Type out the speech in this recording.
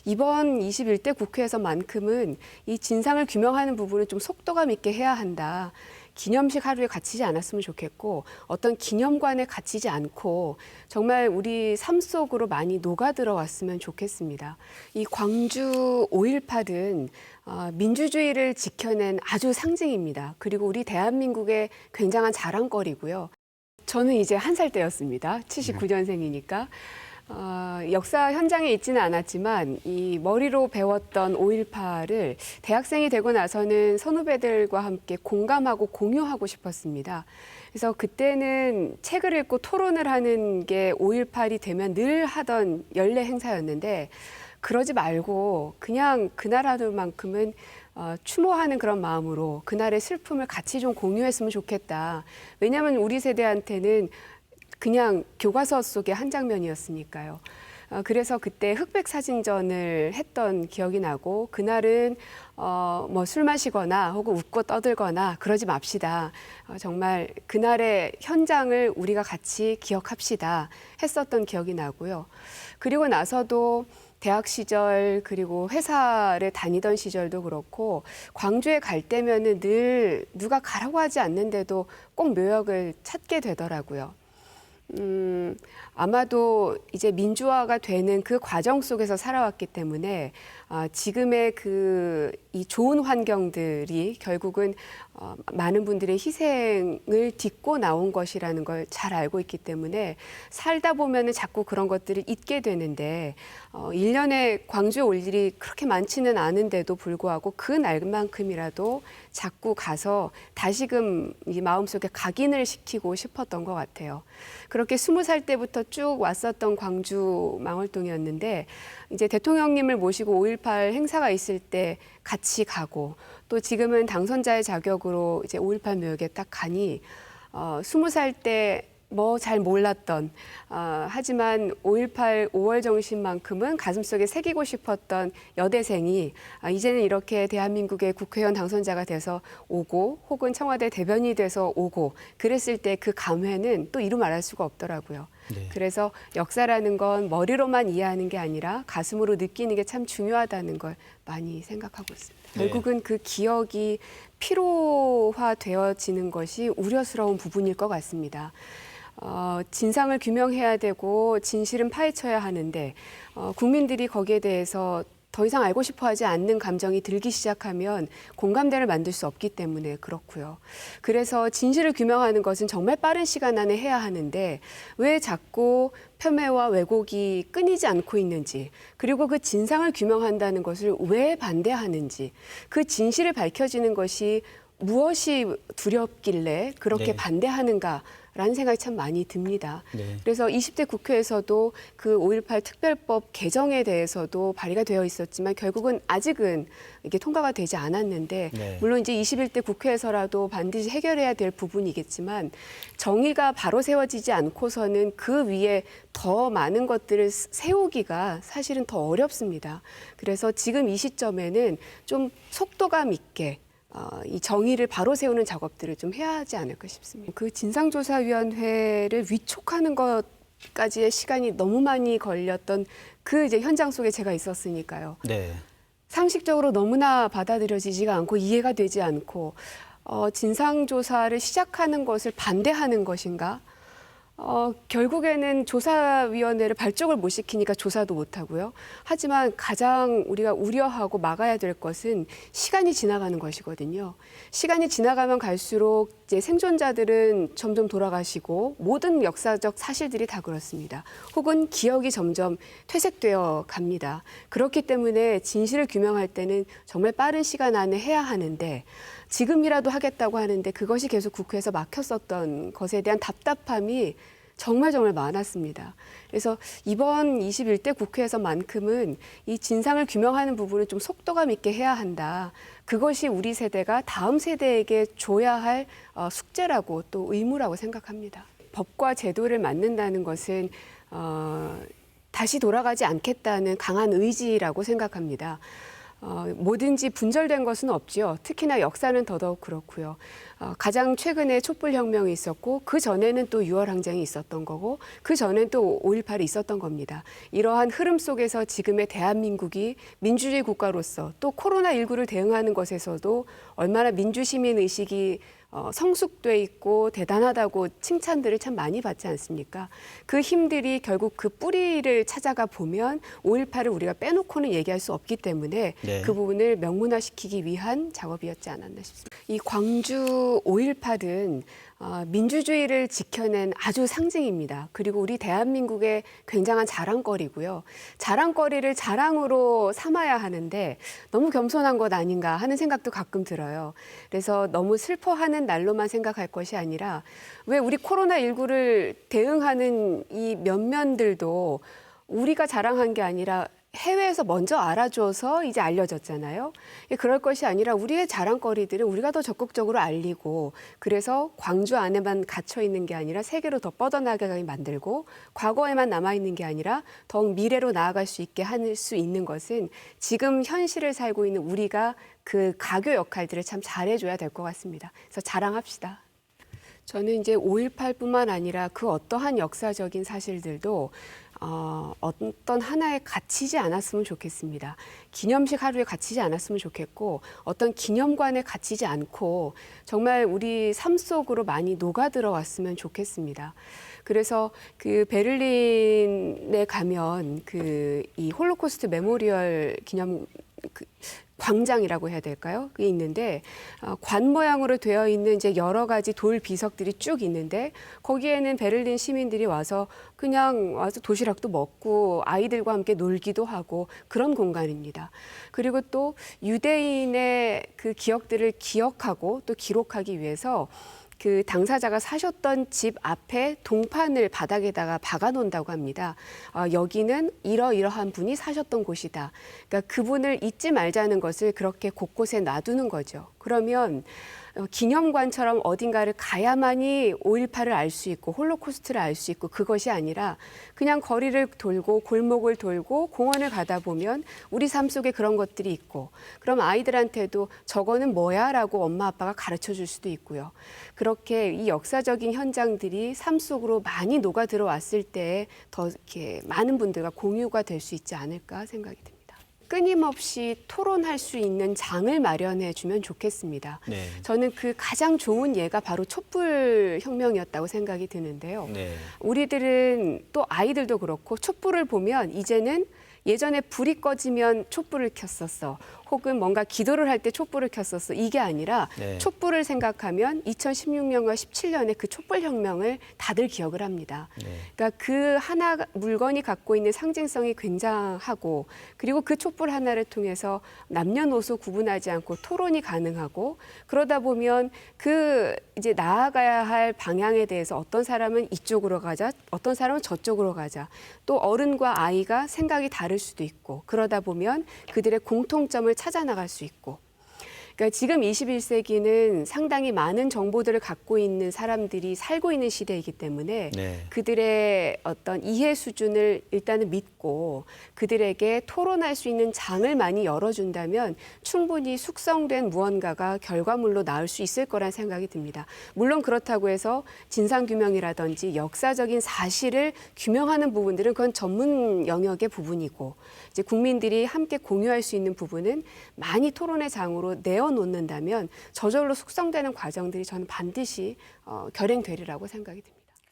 이번 21대 국회에서만큼은 이 진상을 규명하는 부분을 좀 속도감 있게 해야 한다. 기념식 하루에 갇히지 않았으면 좋겠고 어떤 기념관에 갇히지 않고 정말 우리 삶 속으로 많이 녹아들어왔으면 좋겠습니다. 이 광주 5.18은 민주주의를 지켜낸 아주 상징입니다. 그리고 우리 대한민국의 굉장한 자랑거리고요. 저는 이제 1살 때였습니다. 79년생이니까. 역사 현장에 있지는 않았지만 이 머리로 배웠던 5.18을 대학생이 되고 나서는 선후배들과 함께 공감하고 공유하고 싶었습니다. 그래서 그때는 책을 읽고 토론을 하는 게 5.18이 되면 늘 하던 연례 행사였는데 그러지 말고 그냥 그날 하루만큼은 추모하는 그런 마음으로 그날의 슬픔을 같이 좀 공유했으면 좋겠다. 왜냐하면 우리 세대한테는 그냥 교과서 속의 한 장면이었으니까요. 그래서 그때 흑백 사진전을 했던 기억이 나고 그날은 뭐 술 마시거나 혹은 웃고 떠들거나 그러지 맙시다. 정말 그날의 현장을 우리가 같이 기억합시다 했었던 기억이 나고요. 그리고 나서도 대학 시절 그리고 회사를 다니던 시절도 그렇고 광주에 갈 때면은 늘 누가 가라고 하지 않는데도 꼭 묘역을 찾게 되더라고요. 아마도 이제 민주화가 되는 그 과정 속에서 살아왔기 때문에 지금의 이 좋은 환경들이 결국은 많은 분들의 희생을 딛고 나온 것이라는 걸 잘 알고 있기 때문에 살다 보면은 자꾸 그런 것들을 잊게 되는데 1년에 광주에 올 일이 그렇게 많지는 않은데도 불구하고 그 날만큼이라도 자꾸 가서 다시금 이 마음속에 각인을 시키고 싶었던 것 같아요. 그렇게 20살 때부터 쭉 왔었던 광주 망월동이었는데 이제 대통령님을 모시고 5.18 행사가 있을 때 같이 가고 또 지금은 당선자의 자격으로 이제 5.18 묘역에 딱 가니 20살 때 뭐 잘 몰랐던 하지만 5.18 5월 정신만큼은 가슴속에 새기고 싶었던 여대생이 이제는 이렇게 대한민국의 국회의원 당선자가 돼서 오고 혹은 청와대 대변인이 돼서 오고 그랬을 때 그 감회는 또 이루 말할 수가 없더라고요. 네. 그래서 역사라는 건 머리로만 이해하는 게 아니라 가슴으로 느끼는 게 참 중요하다는 걸 많이 생각하고 있습니다. 네. 결국은 그 기억이 피로화되어지는 것이 우려스러운 부분일 것 같습니다. 진상을 규명해야 되고 진실은 파헤쳐야 하는데 국민들이 거기에 대해서 더 이상 알고 싶어 하지 않는 감정이 들기 시작하면 공감대를 만들 수 없기 때문에 그렇고요. 그래서 진실을 규명하는 것은 정말 빠른 시간 안에 해야 하는데 왜 자꾸 폄훼와 왜곡이 끊이지 않고 있는지 그리고 그 진상을 규명한다는 것을 왜 반대하는지 그 진실을 밝혀지는 것이 무엇이 두렵길래 그렇게 네. 반대하는가라는 생각이 참 많이 듭니다. 네. 그래서 20대 국회에서도 그 5.18 특별법 개정에 대해서도 발의가 되어 있었지만 결국은 아직은 이게 통과가 되지 않았는데 네. 물론 이제 21대 국회에서라도 반드시 해결해야 될 부분이겠지만 정의가 바로 세워지지 않고서는 그 위에 더 많은 것들을 세우기가 사실은 더 어렵습니다. 그래서 지금 이 시점에는 좀 속도감 있게 이 정의를 바로 세우는 작업들을 좀 해야 하지 않을까 싶습니다. 그 진상조사위원회를 위촉하는 것까지의 시간이 너무 많이 걸렸던 그 이제 현장 속에 제가 있었으니까요. 네. 상식적으로 너무나 받아들여지지가 않고 이해가 되지 않고 진상조사를 시작하는 것을 반대하는 것인가? 결국에는 조사위원회를 발족을 못 시키니까 조사도 못 하고요. 하지만 가장 우리가 우려하고 막아야 될 것은 시간이 지나가는 것이거든요. 시간이 지나가면 갈수록 이제 생존자들은 점점 돌아가시고 모든 역사적 사실들이 다 그렇습니다. 혹은 기억이 점점 퇴색되어 갑니다. 그렇기 때문에 진실을 규명할 때는 정말 빠른 시간 안에 해야 하는데 지금이라도 하겠다고 하는데 그것이 계속 국회에서 막혔었던 것에 대한 답답함이 정말 많았습니다. 그래서 이번 21대 국회에서만큼은 이 진상을 규명하는 부분을 좀 속도감 있게 해야 한다. 그것이 우리 세대가 다음 세대에게 줘야 할 숙제라고 또 의무라고 생각합니다. 법과 제도를 만든다는 것은 다시 돌아가지 않겠다는 강한 의지라고 생각합니다. 뭐든지 분절된 것은 없죠. 특히나 역사는 더더욱 그렇고요. 가장 최근에 촛불혁명이 있었고 그 전에는 또 6월 항쟁이 있었던 거고 그 전엔 또 5.18이 있었던 겁니다. 이러한 흐름 속에서 지금의 대한민국이 민주주의 국가로서 또 코로나19를 대응하는 것에서도 얼마나 민주시민 의식이 성숙돼 있고 대단하다고 칭찬들을 참 많이 받지 않습니까? 그 힘들이 결국 그 뿌리를 찾아가 보면 5.18을 우리가 빼놓고는 얘기할 수 없기 때문에 네. 그 부분을 명문화시키기 위한 작업이었지 않았나 싶습니다. 이 광주 5.18은 민주주의를 지켜낸 아주 상징입니다. 그리고 우리 대한민국의 굉장한 자랑거리고요. 자랑거리를 자랑으로 삼아야 하는데 너무 겸손한 것 아닌가 하는 생각도 가끔 들어요. 그래서 너무 슬퍼하는 날로만 생각할 것이 아니라 왜 우리 코로나19를 대응하는 이 면면들도 우리가 자랑한 게 아니라 해외에서 먼저 알아줘서 이제 알려졌잖아요. 그럴 것이 아니라 우리의 자랑거리들은 우리가 더 적극적으로 알리고 그래서 광주 안에만 갇혀 있는 게 아니라 세계로 더 뻗어나가게 만들고 과거에만 남아있는 게 아니라 더욱 미래로 나아갈 수 있게 할 수 있는 것은 지금 현실을 살고 있는 우리가 그 가교 역할들을 참 잘해줘야 될 것 같습니다. 그래서 자랑합시다. 저는 이제 5.18뿐만 아니라 그 어떠한 역사적인 사실들도 어떤 하나에 갇히지 않았으면 좋겠습니다. 기념식 하루에 갇히지 않았으면 좋겠고 어떤 기념관에 갇히지 않고 정말 우리 삶 속으로 많이 녹아들어왔으면 좋겠습니다. 그래서 그 베를린에 가면 이 홀로코스트 메모리얼 기념 광장이라고 해야 될까요? 그게 있는데 관 모양으로 되어 있는 이제 여러 가지 돌 비석들이 쭉 있는데 거기에는 베를린 시민들이 와서 그냥 와서 도시락도 먹고 아이들과 함께 놀기도 하고 그런 공간입니다. 그리고 또 유대인의 그 기억들을 기억하고 또 기록하기 위해서 그 당사자가 사셨던 집 앞에 동판을 바닥에다가 박아놓는다고 합니다. 여기는 이러이러한 분이 사셨던 곳이다. 그러니까 그분을 잊지 말자는 것을 그렇게 곳곳에 놔두는 거죠. 그러면 기념관처럼 어딘가를 가야만이 5.18을 알 수 있고 홀로코스트를 알 수 있고 그것이 아니라 그냥 거리를 돌고 골목을 돌고 공원을 가다 보면 우리 삶 속에 그런 것들이 있고 그럼 아이들한테도 저거는 뭐야? 라고 엄마 아빠가 가르쳐 줄 수도 있고요. 그렇게 이 역사적인 현장들이 삶 속으로 많이 녹아 들어왔을 때 더 이렇게 많은 분들과 공유가 될 수 있지 않을까 생각이 듭니다. 끊임없이 토론할 수 있는 장을 마련해 주면 좋겠습니다. 네. 저는 그 가장 좋은 예가 바로 촛불 혁명이었다고 생각이 드는데요. 네. 우리들은 또 아이들도 그렇고 촛불을 보면 이제는 예전에 불이 꺼지면 촛불을 켰었어. 혹은 뭔가 기도를 할 때 촛불을 켰었어. 이게 아니라 네. 촛불을 생각하면 2016년과 17년에 그 촛불혁명을 다들 기억을 합니다. 네. 그러니까 그 하나 물건이 갖고 있는 상징성이 굉장하고 그리고 그 촛불 하나를 통해서 남녀노소 구분하지 않고 토론이 가능하고 그러다 보면 그 이제 나아가야 할 방향에 대해서 어떤 사람은 이쪽으로 가자, 어떤 사람은 저쪽으로 가자. 또 어른과 아이가 생각이 다를 수도 있고 그러다 보면 그들의 공통점을 찾아 나갈 수 있고 그러니까 지금 21세기는 상당히 많은 정보들을 갖고 있는 사람들이 살고 있는 시대이기 때문에 네. 그들의 어떤 이해 수준을 일단은 믿고 그들에게 토론할 수 있는 장을 많이 열어준다면 충분히 숙성된 무언가가 결과물로 나올 수 있을 거란 생각이 듭니다. 물론 그렇다고 해서 진상규명이라든지 역사적인 사실을 규명하는 부분들은 그건 전문 영역의 부분이고 이제 국민들이 함께 공유할 수 있는 부분은 많이 토론의 장으로 내어놓는다면 저절로 숙성되는 과정들이 저는 반드시 결행되리라고 생각이 듭니다.